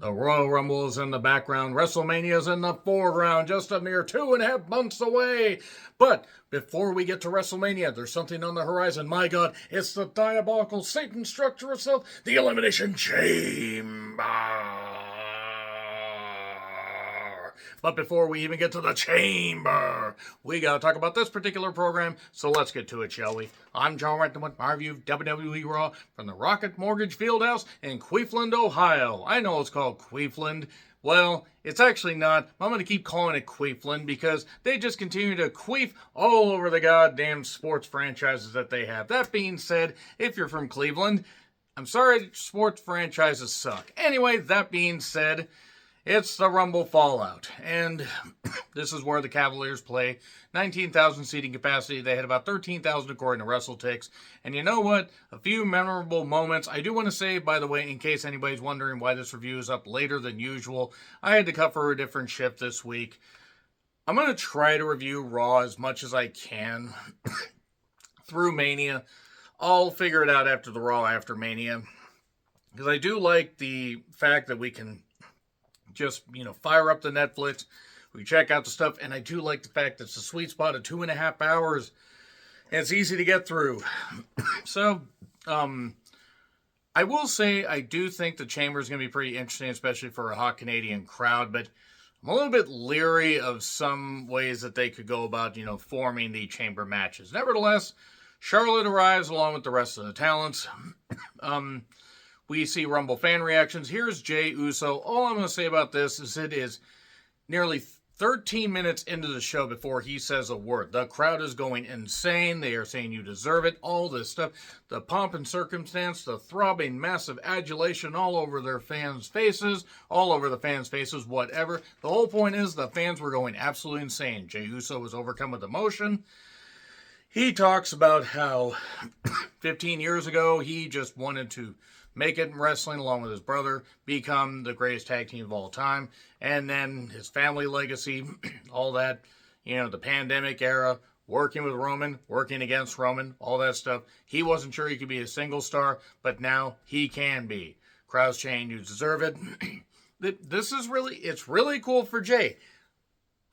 The Royal Rumble is in the background. WrestleMania is in the foreground, just a mere 2.5 months away. But before we get to WrestleMania, there's something on the horizon. My God, it's the diabolical Satan structure itself, the Elimination Chamber. But before we even get to the chamber, we gotta talk about this particular program, so let's get to it, shall we? I'm John Renton with my review of WWE Raw from the Rocket Mortgage Fieldhouse in Cleveland, Ohio. I know it's called Cleveland. Well, it's actually not. I'm going to keep calling it Cleveland because they just continue to queef all over the goddamn sports franchises that they have. That being said, if you're from Cleveland, I'm sorry, sports franchises suck. Anyway, that being said, it's the Rumble Fallout, and this is where the Cavaliers play. 19,000 seating capacity. They had about 13,000 according to WrestleTix. And you know what? A few memorable moments. I do want to say, by the way, in case anybody's wondering why this review is up later than usual, I had to cover a different shift this week. I'm going to try to review Raw as much as I can through Mania. I'll figure it out after the Raw after Mania. Because I do like the fact that we can just, fire up the Netflix. We check out the stuff, and I do like the fact that it's a sweet spot of 2.5 hours, and it's easy to get through. So, I will say I do think the Chamber is going to be pretty interesting, especially for a hot Canadian crowd, but I'm a little bit leery of some ways that they could go about, forming the Chamber matches. Nevertheless, Charlotte arrives along with the rest of the talents. We see Rumble fan reactions. Here's Jey Uso. All I'm going to say about this is it is nearly 13 minutes into the show before he says a word. The crowd is going insane. They are saying you deserve it. All this stuff. The pomp and circumstance, the throbbing, massive adulation all over their fans' faces, all over the fans' faces, whatever. The whole point is the fans were going absolutely insane. Jey Uso was overcome with emotion. He talks about how 15 years ago he just wanted to make it in wrestling along with his brother, become the greatest tag team of all time, and then his family legacy, all that, the pandemic era, working with Roman, working against Roman, all that stuff. He wasn't sure he could be a single star, but now he can be. Crowd's change, you deserve it. It's really cool for Jey.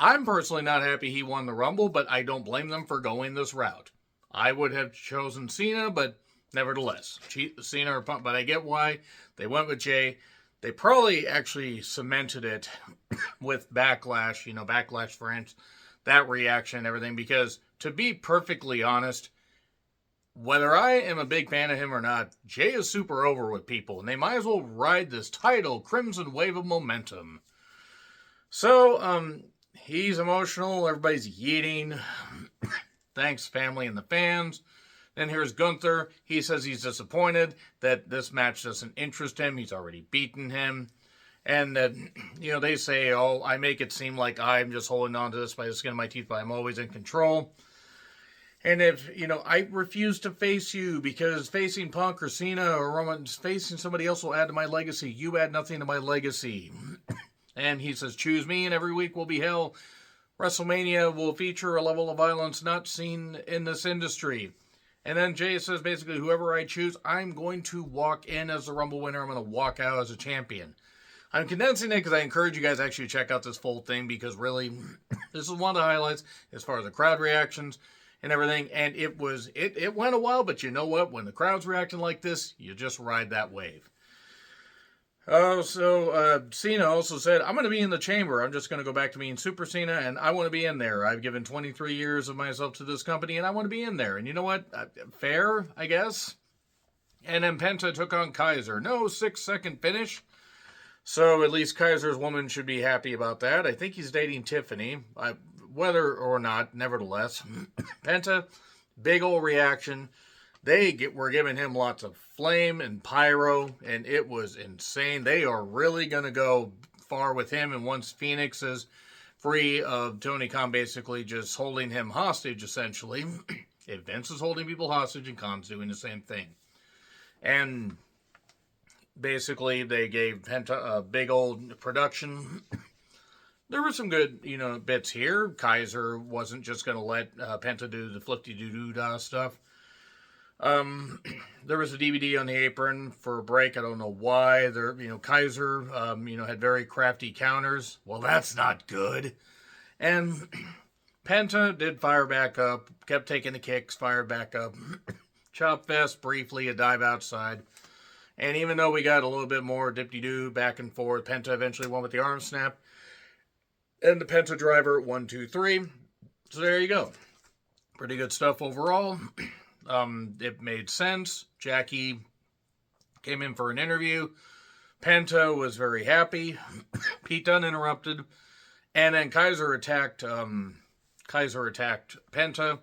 I'm personally not happy he won the Rumble, but I don't blame them for going this route. I would have chosen Cena, but nevertheless, Cena or Punk, but I get why they went with Jey. They probably actually cemented it with Backlash, Backlash fans, that reaction and everything, because to be perfectly honest, whether I am a big fan of him or not, Jey is super over with people, and they might as well ride this title, Crimson Wave of Momentum. So, he's emotional, everybody's yeeting. Thanks, family and the fans. Then here's Gunther. He says he's disappointed that this match doesn't interest him. He's already beaten him. And that, they say, oh, I make it seem like I'm just holding on to this by the skin of my teeth, but I'm always in control. And if, I refuse to face you because facing Punk or Cena or Roman, facing somebody else will add to my legacy. You add nothing to my legacy. And he says, choose me and every week will be hell. WrestleMania will feature a level of violence not seen in this industry. And then Jey says basically, whoever I choose, I'm going to walk in as the Rumble winner. I'm going to walk out as a champion. I'm condensing it because I encourage you guys to actually check out this full thing because really, this is one of the highlights as far as the crowd reactions and everything. And it went a while, but you know what? When the crowd's reacting like this, you just ride that wave. Cena also said, I'm going to be in the chamber. I'm just going to go back to being Super Cena, and I want to be in there. I've given 23 years of myself to this company, and I want to be in there. And you know what? Fair, I guess. And then Penta took on Kaiser. No 6-second finish. So at least Kaiser's woman should be happy about that. I think he's dating Tiffany. Whether or not, nevertheless. Penta, big old reaction. They were giving him lots of flame and pyro, and it was insane. They are really going to go far with him, and once Phoenix is free of Tony Khan basically just holding him hostage, essentially, if Vince is holding people hostage and Khan's doing the same thing. And basically, they gave Penta a big old production. There were some good, bits here. Kaiser wasn't just going to let Penta do the flip-de-doo-doo-dah stuff. Um, there was a DVD on the apron for a break. I don't know why. Kaiser, had very crafty counters. Well, that's not good. And Penta did fire back up, kept taking the kicks, fired back up. Chop fest briefly, a dive outside. And even though we got a little bit more dip-de-doo back and forth, Penta eventually won with the arm snap. And the Penta driver, 1, 2, 3. So there you go. Pretty good stuff overall. It made sense. Jackie came in for an interview. Penta was very happy. Pete Dunne interrupted. And then Kaiser attacked Penta.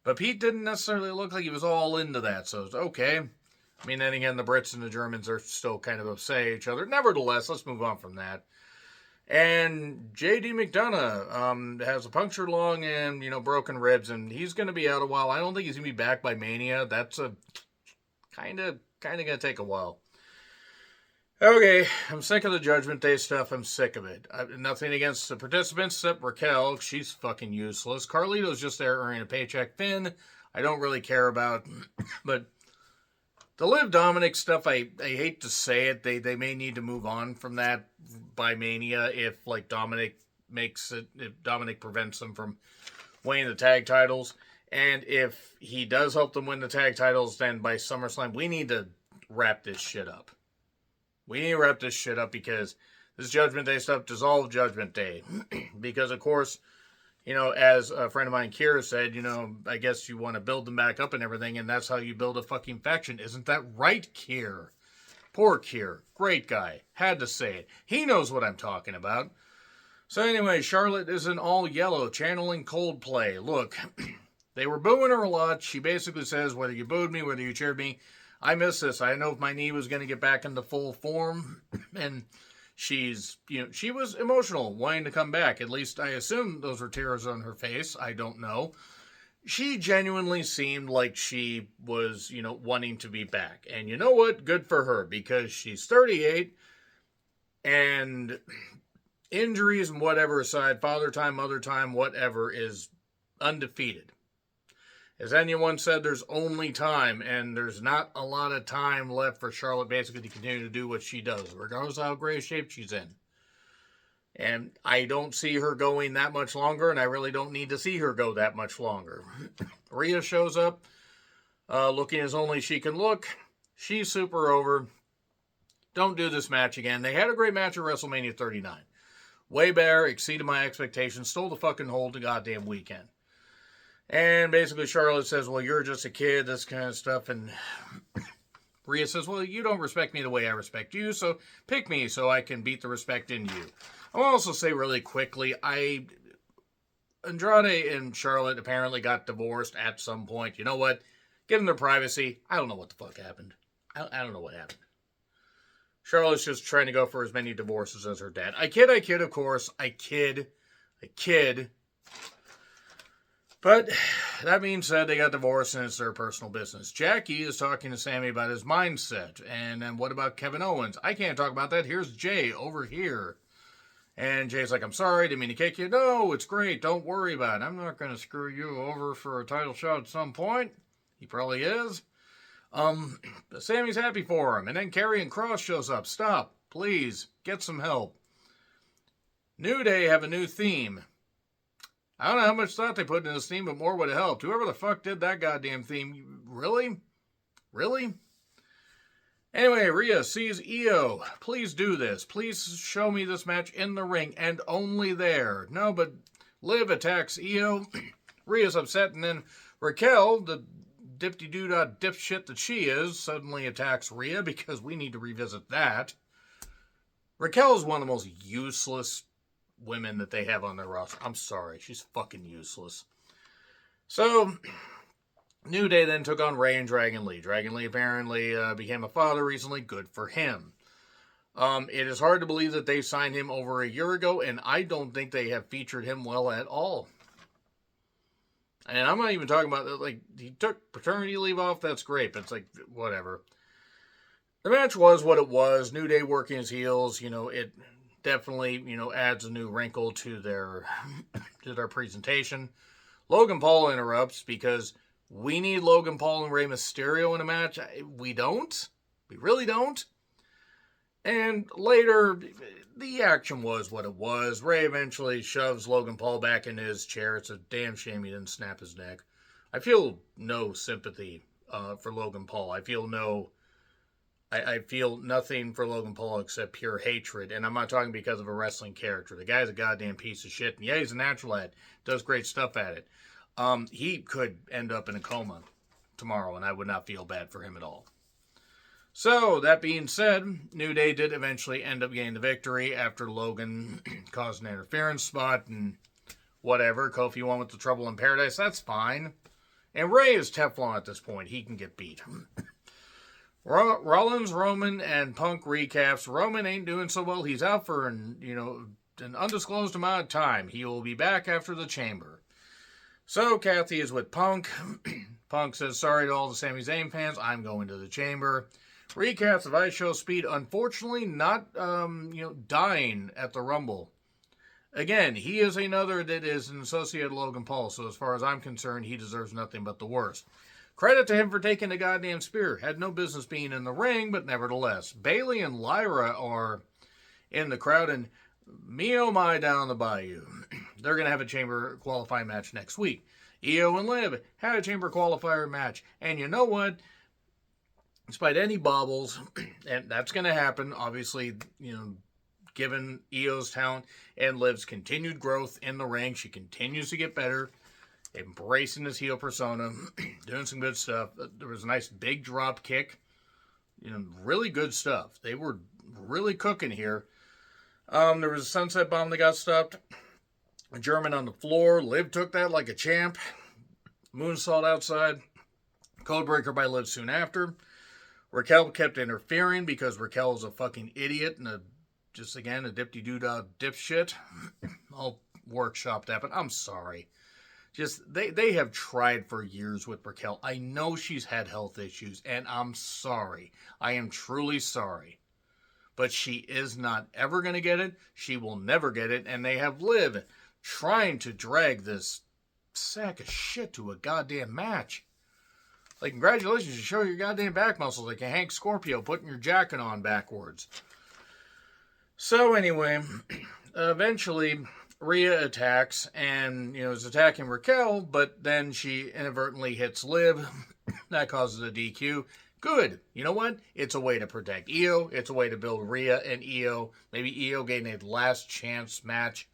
But Pete didn't necessarily look like he was all into that. So it's okay. I mean, then again, the Brits and the Germans are still kind of upset at each other. Nevertheless, let's move on from that. And J.D. McDonough has a punctured lung and, broken ribs, and he's going to be out a while. I don't think he's going to be back by Mania. That's a kind of going to take a while. Okay, I'm sick of the Judgment Day stuff. I'm sick of it. Nothing against the participants except Raquel. She's fucking useless. Carlito's just there earning a paycheck. Finn, I don't really care about. But the Liv Dominic stuff, I hate to say it. They may need to move on from that by Mania if Dominic prevents them from winning the tag titles. And if he does help them win the tag titles, then by SummerSlam, we need to wrap this shit up. We need to wrap this shit up because this Judgment Day stuff dissolved Judgment Day. Because, of course, as a friend of mine, Kier, said, I guess you want to build them back up and everything, and that's how you build a fucking faction. Isn't that right, Kier? Poor Kier. Great guy. Had to say it. He knows what I'm talking about. So anyway, Charlotte is in all yellow, channeling Coldplay. Look, they were booing her a lot. She basically says, whether you booed me, whether you cheered me, I miss this. I know if my knee was going to get back into full form. And she was emotional, wanting to come back. At least I assume those were tears on her face. I don't know. She genuinely seemed like she was, wanting to be back. And you know what? Good for her, because she's 38, and injuries and whatever aside, father time, mother time, whatever, is undefeated. As anyone said, there's only time, and there's not a lot of time left for Charlotte basically to continue to do what she does, regardless of how great shape she's in. And I don't see her going that much longer, and I really don't need to see her go that much longer. Rhea shows up, looking as only she can look. She's super over. Don't do this match again. They had a great match at WrestleMania 39. Way better, exceeded my expectations, stole the fucking whole goddamn weekend. And basically Charlotte says, well, you're just a kid, this kind of stuff. And Rhea says, well, you don't respect me the way I respect you, so pick me so I can beat the respect in you. I'll also say really quickly, Andrade and Charlotte apparently got divorced at some point. You know what? Give them their privacy. I don't know what the fuck happened. I don't know what happened. Charlotte's just trying to go for as many divorces as her dad. I kid, of course. I kid. But that being said, they got divorced and it's their personal business. Jackie is talking to Sammy about his mindset. And then what about Kevin Owens? I can't talk about that. Here's Jay over here. And Jay's like, I'm sorry, didn't mean to kick you. No, it's great. Don't worry about it. I'm not going to screw you over for a title shot at some point. He probably is. Sammy's happy for him. And then Karrion Kross shows up. Stop. Please. Get some help. New Day have a new theme. I don't know how much thought they put in this theme, but more would have helped. Whoever the fuck did that goddamn theme, really? Anyway, Rhea sees Io. Please do this. Please show me this match in the ring, and only there. No, but Liv attacks Io. Rhea's upset, and then Raquel, the dip-de-doo-dah dipshit that she is, suddenly attacks Rhea, because we need to revisit that. Raquel's one of the most useless women that they have on their roster. I'm sorry. She's fucking useless. So, New Day then took on Rey and Dragon Lee. Dragon Lee apparently became a father recently. Good for him. It is hard to believe that they signed him over a year ago, and I don't think they have featured him well at all. And I'm not even talking about, he took paternity leave off. That's great, but it's whatever. The match was what it was. New Day working his heels. It definitely, adds a new wrinkle to their presentation. Logan Paul interrupts because we need Logan Paul and Rey Mysterio in a match. We don't. We really don't. And later, the action was what it was. Rey eventually shoves Logan Paul back in his chair. It's a damn shame he didn't snap his neck. I feel no sympathy for Logan Paul. I feel nothing for Logan Paul except pure hatred. And I'm not talking because of a wrestling character. The guy's a goddamn piece of shit. And yeah, he's a natural at it. Does great stuff at it. He could end up in a coma tomorrow, and I would not feel bad for him at all. So, that being said, New Day did eventually end up getting the victory after Logan caused an interference spot and whatever. Kofi won with the Trouble in Paradise. That's fine. And Rey is Teflon at this point. He can get beat. Rollins, Roman, and Punk recaps. Roman ain't doing so well. He's out for an undisclosed amount of time. He will be back after the Chamber. So, Kathy is with Punk. Punk says, sorry to all the Sami Zayn fans. I'm going to the Chamber. Recaps of Ice Show Speed, unfortunately not, dying at the Rumble. Again, he is another that is an associated Logan Paul, so as far as I'm concerned, he deserves nothing but the worst. Credit to him for taking the goddamn spear. Had no business being in the ring, but nevertheless. Bayley and Lyra are in the crowd, and me oh my down the bayou. They're going to have a Chamber qualifying match next week. Io and Liv had a Chamber qualifier match, and you know what? Despite any bobbles, and that's going to happen, obviously, given Io's talent and Liv's continued growth in the ring, she continues to get better, embracing this heel persona, doing some good stuff. There was a nice big drop kick, really good stuff. They were really cooking here. There was a sunset bomb that got stopped. A German on the floor. Liv took that like a champ. Moonsault outside. Codebreaker by Liv soon after. Raquel kept interfering because Raquel is a fucking idiot and a dip-de-doo-dah dipshit. I'll workshop that, but I'm sorry. They have tried for years with Raquel. I know she's had health issues, and I'm sorry. I am truly sorry. But she is not ever going to get it. She will never get it, and they have Liv trying to drag this sack of shit to a goddamn match. Like, congratulations, you show your goddamn back muscles like a Hank Scorpio putting your jacket on backwards. So anyway, eventually Rhea attacks and, is attacking Raquel, but then she inadvertently hits Liv. That causes a DQ. Good. You know what? It's a way to protect Io. It's a way to build Rhea and Io. Maybe Io getting a last chance match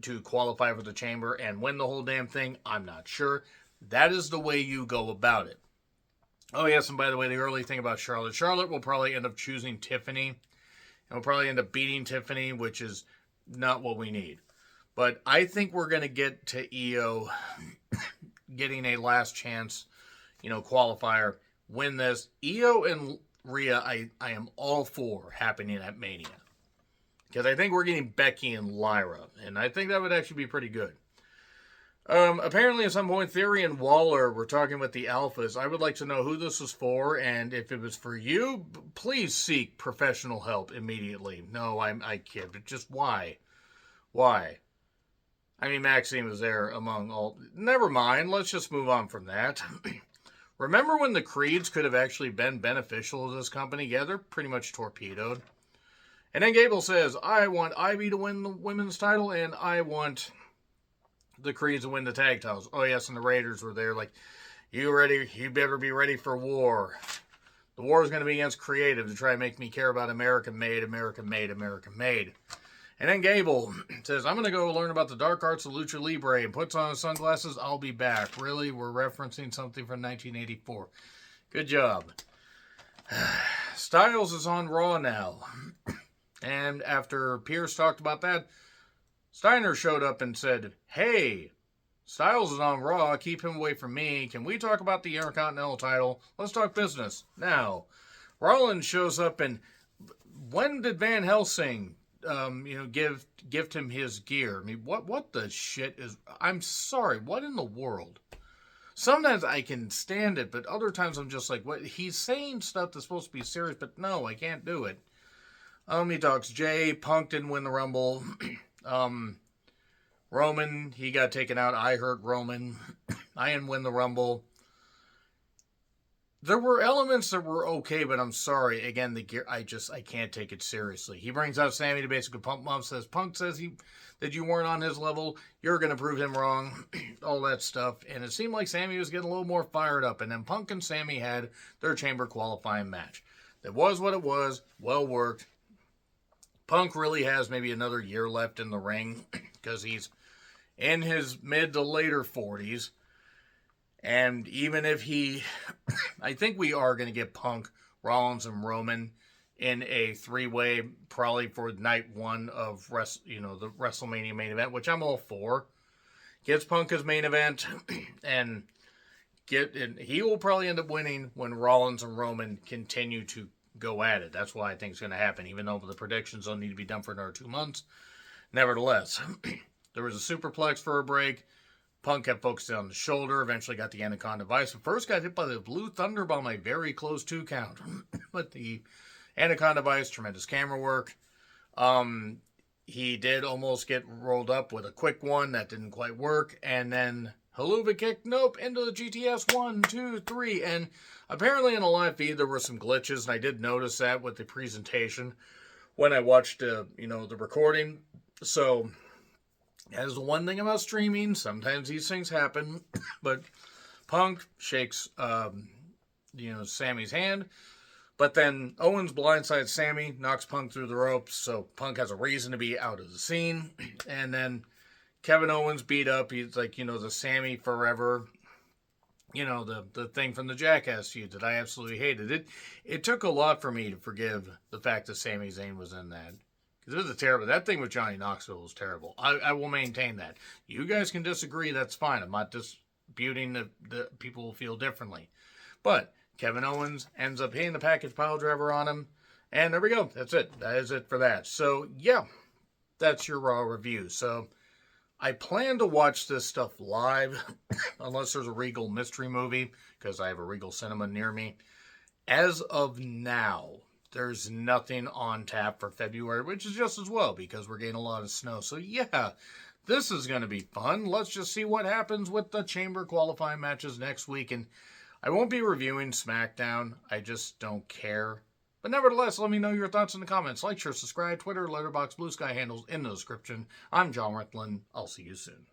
to qualify for the Chamber and win the whole damn thing. I'm not sure. That is the way you go about it. Oh, yes, and by the way, the early thing about Charlotte. Charlotte will probably end up choosing Tiffany. And will probably end up beating Tiffany, which is not what we need. But I think we're going to get to Io getting a last chance, qualifier, win this. Io and Rhea, I am all for happening at Mania. Because I think we're getting Becky and Lyra. And I think that would actually be pretty good. Apparently at some point, Theory and Waller were talking with the Alphas. I would like to know who this was for, and if it was for you, please seek professional help immediately. No, I kid, but just why? Why? I mean, Maxine was there among all... Never mind, let's just move on from that. Remember when the Creeds could have actually been beneficial to this company? Yeah, they're pretty much torpedoed. And then Gable says, I want Ivy to win the women's title, and I want the Creeds to win the tag titles. Oh, yes, and the Raiders were there like, you ready? You better be ready for war. The war is going to be against creative to try and make me care about American made, American made, American made. And then Gable says, I'm going to go learn about the dark arts of Lucha Libre, and puts on his sunglasses. I'll be back. Really? We're referencing something from 1984. Good job. Styles is on Raw now. And after Pierce talked about that, Steiner showed up and said, hey, Styles is on Raw. Keep him away from me. Can we talk about the Intercontinental title? Let's talk business. Now, Rollins shows up, and when did Van Helsing, gift him his gear? I mean, what the shit is... I'm sorry, what in the world? Sometimes I can stand it, but other times I'm just like, what? He's saying stuff that's supposed to be serious, but no, I can't do it. He talks Jay. Punk didn't win the Rumble. Roman, he got taken out. I hurt Roman. I didn't win the Rumble. There were elements that were okay, but I'm sorry. Again, the gear, I can't take it seriously. He brings out Sammy to basically Punk Mom says, Punk says that you weren't on his level. You're going to prove him wrong. All that stuff. And it seemed like Sammy was getting a little more fired up. And then Punk and Sammy had their chamber qualifying match. That was what it was. Well worked. Punk really has maybe another year left in the ring because he's in his mid to later 40s. And even if I think we are going to get Punk, Rollins, and Roman in a three-way, probably for night one of the WrestleMania main event, which I'm all for. Gets Punk as main event, and he will probably end up winning when Rollins and Roman continue to go at it. That's what I think is going to happen, even though the predictions don't need to be done for another 2 months. Nevertheless, there was a superplex for a break. Punk kept focusing on the shoulder, eventually got the Anaconda Vice, but first got hit by the Blue Thunderbomb, a very close 2 count. But the Anaconda Vice, tremendous camera work. He did almost get rolled up with a quick one. That didn't quite work. And then Haluva kick, nope, into the GTS 1, 2, 3. And apparently in the live feed there were some glitches, and I did notice that with the presentation when I watched the recording. So that is the one thing about streaming. Sometimes these things happen. But Punk shakes, Sammy's hand. But then Owens blindsides Sammy, knocks Punk through the ropes. So Punk has a reason to be out of the scene. And then Kevin Owens beat up. He's like, the Sammy Forever, the thing from the Jackass feud that I absolutely hated. It took a lot for me to forgive the fact that Sami Zayn was in that. Because it was that thing with Johnny Knoxville was terrible. I will maintain that. You guys can disagree, that's fine. I'm not disputing that people will feel differently. But Kevin Owens ends up hitting the package pile driver on him. And there we go. That's it. That is it for that. So, yeah, that's your Raw review. So, I plan to watch this stuff live, unless there's a Regal mystery movie, because I have a Regal Cinema near me. As of now, there's nothing on tap for February, which is just as well, because we're getting a lot of snow. So, yeah, this is going to be fun. Let's just see what happens with the Chamber qualifying matches next week. And I won't be reviewing SmackDown. I just don't care. But nevertheless, let me know your thoughts in the comments. Like, share, subscribe, Twitter, Letterboxd, Blue Sky handles in the description. I'm John Rutland. I'll see you soon.